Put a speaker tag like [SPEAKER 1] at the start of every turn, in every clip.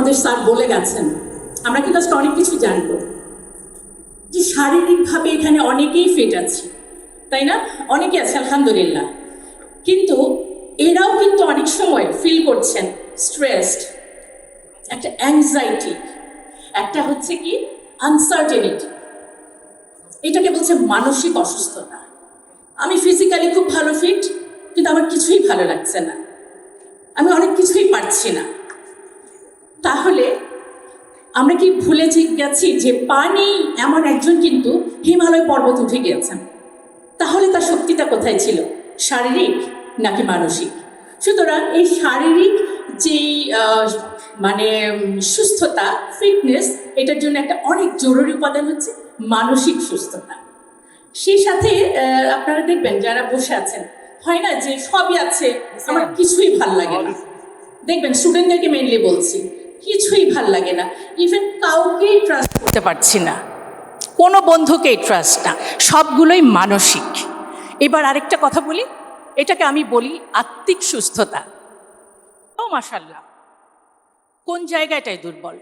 [SPEAKER 1] আমাদের স্যার বলে গেছেন, আমরা কিন্তু আজকে অনেক কিছু জানবো যে শারীরিকভাবে এখানে অনেকেই ফিট আছে, তাই না? অনেকে আছে আলহামদুলিল্লাহ, কিন্তু এরাও কিন্তু অনেক সময় ফিল করছেন স্ট্রেসড, একটা অ্যাংজাইটি, একটা হচ্ছে কি আনসার্টেনিটি। এটাকে বলছে মানসিক অসুস্থতা। আমি ফিজিক্যালি খুব ভালো ফিট, কিন্তু আমার কিছুই ভালো লাগছে না, আমি অনেক কিছুই পারছি না। তাহলে আমরা কি ভুলে গেছি যে পানি এমন একজন কিন্তু হিমালয় পর্বত উঠে গিয়েছেন, তাহলে তার শক্তিটা কোথায় ছিল, শারীরিক নাকি মানসিক? সুতরাং এই শারীরিক যেই মানে সুস্থতা, ফিটনেস, এটার জন্য একটা অনেক জরুরি উপাদান হচ্ছে মানসিক সুস্থতা। সেই সাথে আপনারা দেখবেন যারা বসে আছেন, হয় না যে সবই আছে, আমার কিছুই ভাল লাগে না। দেখবেন স্টুডেন্টদেরকে মেনলি বলছি, কিছুই ভাল লাগে না, ইভেন কাউকেই ট্রাস্ট করতে পারছি না, কোনো বন্ধুকেই ট্রাস্ট না, সবগুলোই মানসিক। এবার আরেকটা কথা বলি, এটাকে আমি বলি আত্মিক সুস্থতা। ও মাশাল্লাহ, কোন জায়গাটায় দুর্বল?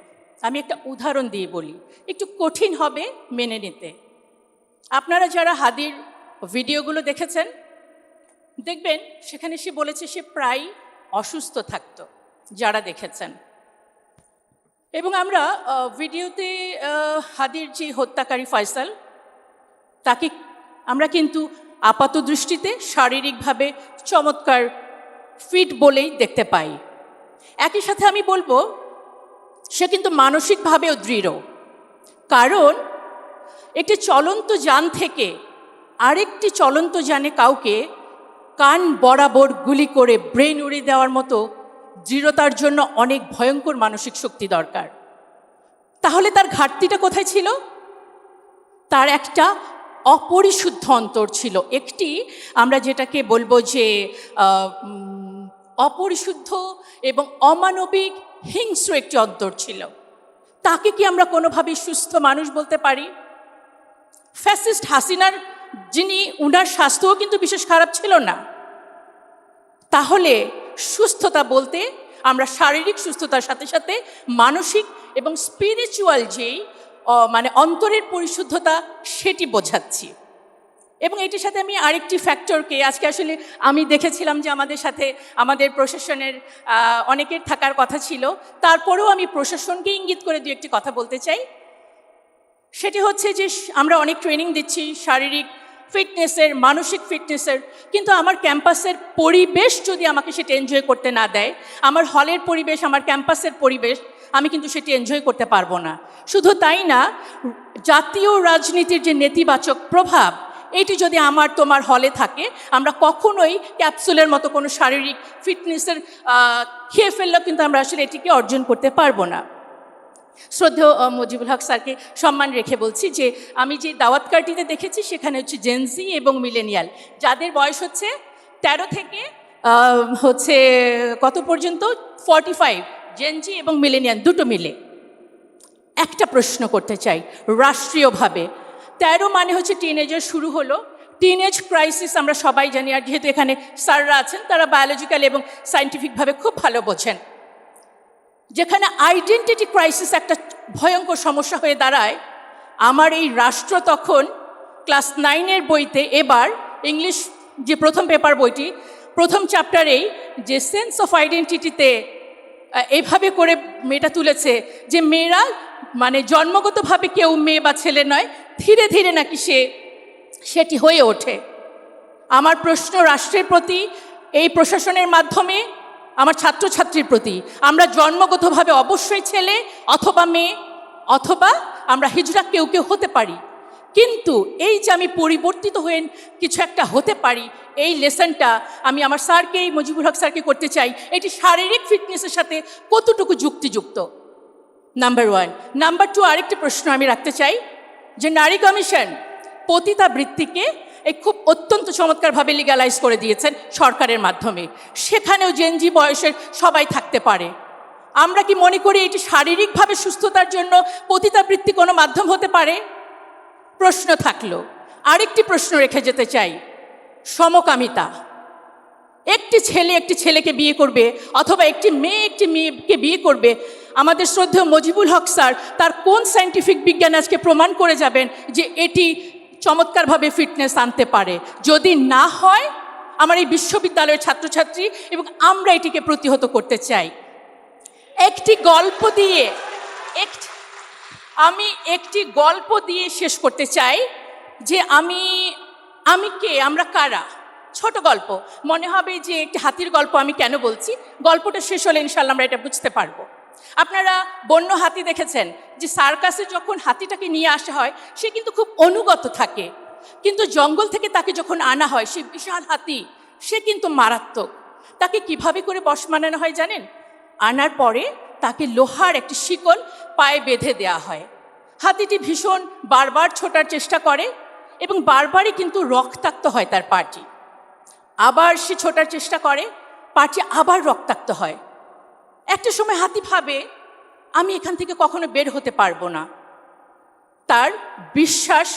[SPEAKER 1] আমি একটা উদাহরণ দিয়ে বলি, একটু কঠিন হবে মেনে নিতে। আপনারা যারা হাদির ভিডিওগুলো দেখেছেন, দেখবেন সেখানে সে বলেছে সে প্রায় অসুস্থ থাকতো, যারা দেখেছেন। এবং আমরা ভিডিওতে হাদির যে হত্যাকারী ফয়সাল, তাকে আমরা কিন্তু আপাত দৃষ্টিতে শারীরিকভাবে চমৎকার ফিট বলেই দেখতে পাই। একই সাথে আমি বলবো সে কিন্তু মানসিকভাবেও দৃঢ়, কারণ একটি চলন্ত যান থেকে আরেকটি চলন্ত যানে কাউকে কান বরাবর গুলি করে ব্রেন উড়িয়ে দেওয়ার মতো দৃঢ়তার জন্য অনেক ভয়ঙ্কর মানসিক শক্তি দরকার। তাহলে তার ঘাটতিটা কোথায় ছিল? তার একটা অপরিশুদ্ধ অন্তর ছিল, একটি আমরা যেটাকে বলবো যে অপরিশুদ্ধ এবং অমানবিক হিংস্র একটি অন্তর ছিল। তাকে কি আমরা কোনোভাবেই সুস্থ মানুষ বলতে পারি? ফ্যাসিস্ট হাসিনার উনার স্বাস্থ্যও কিন্তু বিশেষ খারাপ ছিল না। তাহলে সুস্থতা বলতে আমরা শারীরিক সুস্থতার সাথে সাথে মানসিক এবং স্পিরিচুয়াল যেই মানে অন্তরের পরিশুদ্ধতা, সেটি বোঝাচ্ছি। এবং এটির সাথে আমি আরেকটি ফ্যাক্টরকে আজকে আসলে আমি দেখেছিলাম যে আমাদের সাথে আমাদের প্রশাসনের অনেকের থাকার কথা ছিল, তারপরেও আমি প্রশাসনকে ইঙ্গিত করে দু একটি কথা বলতে চাই। সেটি হচ্ছে যে আমরা অনেক ট্রেনিং দিচ্ছি শারীরিক ফিটনেসের, মানসিক ফিটনেসের, কিন্তু আমার ক্যাম্পাসের পরিবেশ যদি আমাকে সেটা এনজয় করতে না দেয়, আমার হলের পরিবেশ, আমার ক্যাম্পাসের পরিবেশ, আমি কিন্তু সেটি এনজয় করতে পারবো না। শুধু তাই না, জাতীয় রাজনীতির যে নেতিবাচক প্রভাব, এটি যদি আমার তোমার হলে থাকে, আমরা কখনোই ক্যাপসুলের মতো কোনো শারীরিক ফিটনেসের খেয়ে ফেললেও কিন্তু আমরা আসলে এটিকে অর্জন করতে পারবো না। শ্রদ্ধেয় মুজিবুল হক স্যারকে সম্মান রেখে বলছি যে আমি যে দাওয়াত কার্ডটিতে দেখেছি সেখানে হচ্ছে জেনজি এবং মিলেনিয়াল, যাদের বয়স হচ্ছে 13 থেকে হচ্ছে কত পর্যন্ত 45, জেনজি এবং মিলেনিয়াল দুটো মিলে। একটা প্রশ্ন করতে চাই রাষ্ট্রীয়ভাবে, 13 মানে হচ্ছে টিনেজার শুরু হলো, টিনেজ ক্রাইসিস আমরা সবাই জানি, আর যেহেতু এখানে স্যাররা আছেন তারা বায়োলজিক্যাল এবং সায়েন্টিফিকভাবে খুব ভালো বোঝেন, যেখানে আইডেন্টিটি ক্রাইসিস একটা ভয়ঙ্কর সমস্যা হয়ে দাঁড়ায়। আমার এই রাষ্ট্র তখন ক্লাস 9-এর বইতে, এবার ইংলিশ যে প্রথম পেপার বইটি, প্রথম চ্যাপ্টারেই যে সেন্স অফ আইডেন্টিটিতে এইভাবে করে মেয়েটা তুলেছে যে মেয়েরা মানে জন্মগতভাবে কেউ মেয়ে বা ছেলে নয়, ধীরে ধীরে নাকি সেটি হয়ে ওঠে। আমার প্রশ্ন রাষ্ট্রের প্রতি, এই প্রশাসনের মাধ্যমে আমার ছাত্রছাত্রীর প্রতি, আমরা জন্মগতভাবে অবশ্যই ছেলে অথবা মেয়ে, অথবা আমরা হিজড়া কেউ কেউ হতে পারি, কিন্তু এই যে আমি পরিবর্তিত হয়ে কিছু একটা হতে পারি, এই লেসনটা আমি আমার স্যারকে, এই মুজিবুল হক স্যারকে করতে চাই। এটি শারীরিক ফিটনেসের সাথে কতটুকু যুক্তিযুক্ত? নাম্বার 1। নাম্বার 2, আরেকটি প্রশ্ন আমি রাখতে চাই যে নারী কমিশন পতিতাবৃত্তিকে এই খুব অত্যন্ত চমৎকারভাবে লিগ্যালাইজ করে দিয়েছেন সরকারের মাধ্যমে, সেখানেও জেনজি বয়সের সবাই থাকতে পারে। আমরা কি মনে করি এটি শারীরিকভাবে সুস্থতার জন্য পতিতাবৃত্তি কোনো মাধ্যম হতে পারে? প্রশ্ন থাকলো। আরেকটি প্রশ্ন রেখে যেতে চাই, সমকামিতা। একটি ছেলে একটি ছেলেকে বিয়ে করবে, অথবা একটি মেয়ে একটি মেয়েকে বিয়ে করবে, আমাদের শ্রদ্ধেয় মজিবুল হক স্যার তার কোন সায়েন্টিফিক বিজ্ঞান আজকে প্রমাণ করে যাবেন যে এটি চমৎকারভাবে ফিটনেস আনতে পারে? যদি না হয়, আমার এই বিশ্ববিদ্যালয়ের ছাত্রছাত্রী এবং আমরা এটিকে প্রতিহত করতে চাই। একটি গল্প দিয়ে শেষ করতে চাই যে আমরা কারা। ছোট গল্প মনে হবে যে একটি হাতির গল্প, আমি কেন বলছি, গল্পটা শেষ হলে ইনশাল্লাহ আমরা এটা বুঝতে পারবো। আপনারা বন্য হাতি দেখেছেন যে সার্কাসে যখন হাতিটাকে নিয়ে আসা হয় সে কিন্তু খুব অনুগত থাকে, কিন্তু জঙ্গল থেকে তাকে যখন আনা হয় সে বিশাল হাতি, সে কিন্তু মারাত্মক। তাকে কিভাবে করে বশ মানানো হয় জানেন? আনার পরে তাকে লোহার একটি শিকল পায়ে বেঁধে দেওয়া হয়। হাতিটি ভীষণ বারবার ছোটার চেষ্টা করে এবং বারবারই কিন্তু রক্তাক্ত হয় তার পাটি। আবার সে ছোটার চেষ্টা করে, পাটি আবার রক্তাক্ত হয়। একটা সময় হাতি ভাবে আমি এখান থেকে কখনো বের হতে পারবো না। তার বিশ্বাস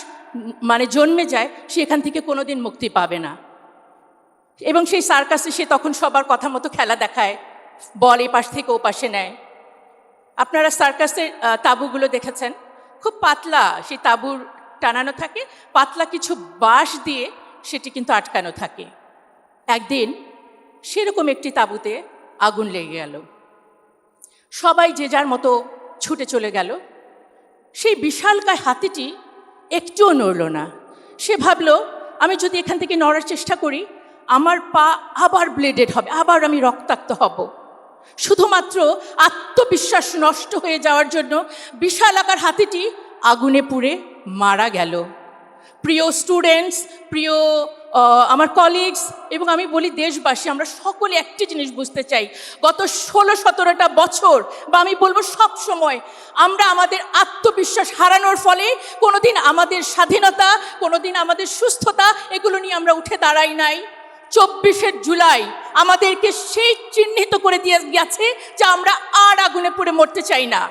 [SPEAKER 1] জন্মে যায় সে এখান থেকে কোনোদিন মুক্তি পাবে না। এবং সেই সার্কাসে সে তখন সবার কথা মতো খেলা দেখায়, বল এ পাশ থেকে ও পাশে নেয়। আপনারা সার্কাসের তাঁবুগুলো দেখেছেন, খুব পাতলা সেই তাঁবুর টানানো থাকে, পাতলা কিছু বাঁশ দিয়ে সেটি কিন্তু আটকানো থাকে। একদিন সেরকম একটি তাঁবুতে আগুন লেগে গেল, সবাই যে যার মতো ছুটে চলে গেল। সেই বিশালকায় হাতিটি একটুও নড়ল না। সে ভাবল আমি যদি এখান থেকে নড়ার চেষ্টা করি আমার পা আবার ব্লেডেড হবে, আবার আমি রক্তাক্ত হব। শুধুমাত্র আত্মবিশ্বাস নষ্ট হয়ে যাওয়ার জন্য বিশাল আকার হাতিটি আগুনে পুড়ে মারা গেল। প্রিয় স্টুডেন্টস, প্রিয় আমার কলিগস এবং আমি বলি দেশবাসী, আমরা সকলে একটি জিনিস বুঝতে চাই, গত 16-17টা বছর বা আমি বলবো সব সময় আমরা আমাদের আত্মবিশ্বাস হারানোর ফলে কোনোদিন আমাদের স্বাধীনতা, কোনোদিন আমাদের সুস্থতা এগুলো নিয়ে আমরা উঠে দাঁড়াই নাই। 24শে জুলাই আমাদেরকে সেই চিহ্নিত করে দিয়ে গেছে যে আমরা আর আগুনে পুড়ে মরতে চাই না।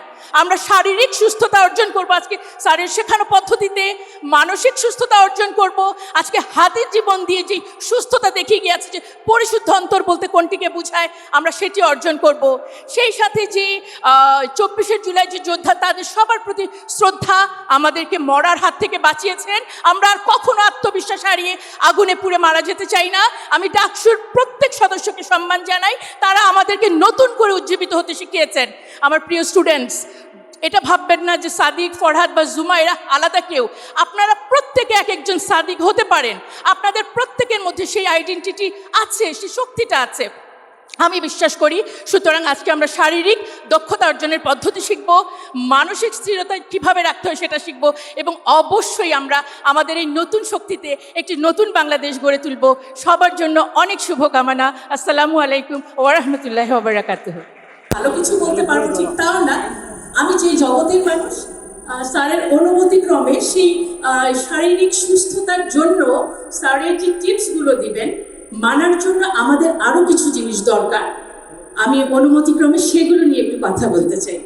[SPEAKER 1] আমরা শারীরিক সুস্থতা অর্জন করব, আজকে স্যারের শেখানো পদ্ধতিতে মানসিক সুস্থতা অর্জন করব। আজকে হাতির জীবন দিয়ে যে সুস্থতা দেখিয়ে গিয়েছে যে পরিশুদ্ধ অন্তর বলতে কোনটিকে বোঝায়, আমরা সেটি অর্জন করব। সেই সাথে যে 24শে জুলাই যে যোদ্ধা, তাদের সবার প্রতি শ্রদ্ধা, আমাদেরকে মরার হাত থেকে বাঁচিয়েছেন। আমরা আর কখনো আত্মবিশ্বাস হারিয়ে আগুনে পুড়ে মারা যেতে চাই না। আমি ডাকসুর প্রত্যেক সদস্যকে সম্মান জানাই, তারা আমাদেরকে নতুন করে উজ্জীবিত হতে শিখিয়েছেন। আমার প্রিয় স্টুডেন্টস, এটা ভাববেন না যে সাদিক, ফরহাদ বা জুমা এরা আলাদা কেউ। আপনারা প্রত্যেকে এক একজন সাদিক হতে পারেন, আপনাদের প্রত্যেকের মধ্যে সেই আইডেন্টিটি আছে, সেই শক্তিটা আছে, আমি বিশ্বাস করি। সুতরাং আজকে আমরা শারীরিক দক্ষতা অর্জনের পদ্ধতি শিখব, মানসিক স্থিরতা কীভাবে রাখতে হয় সেটা শিখব এবং অবশ্যই আমরা আমাদের এই নতুন শক্তিতে একটি নতুন বাংলাদেশ গড়ে তুলব। সবার জন্য অনেক শুভকামনা। আসসালামু আলাইকুম ওয়া রাহমাতুল্লাহি ওয়া বারাকাতুহু। ভালো কিছু বলতে পারবো ঠিক তাও না, আমি যে জগতের মানুষ, স্যারের অনুমতিক্রমে সেই শারীরিক সুস্থতার জন্য স্যারের যে টিপসগুলো দিবেন মানার জন্য আমাদের আরও কিছু জিনিস দরকার। আমি অনুমতিক্রমে সেগুলো নিয়ে একটু কথা বলতে চাই।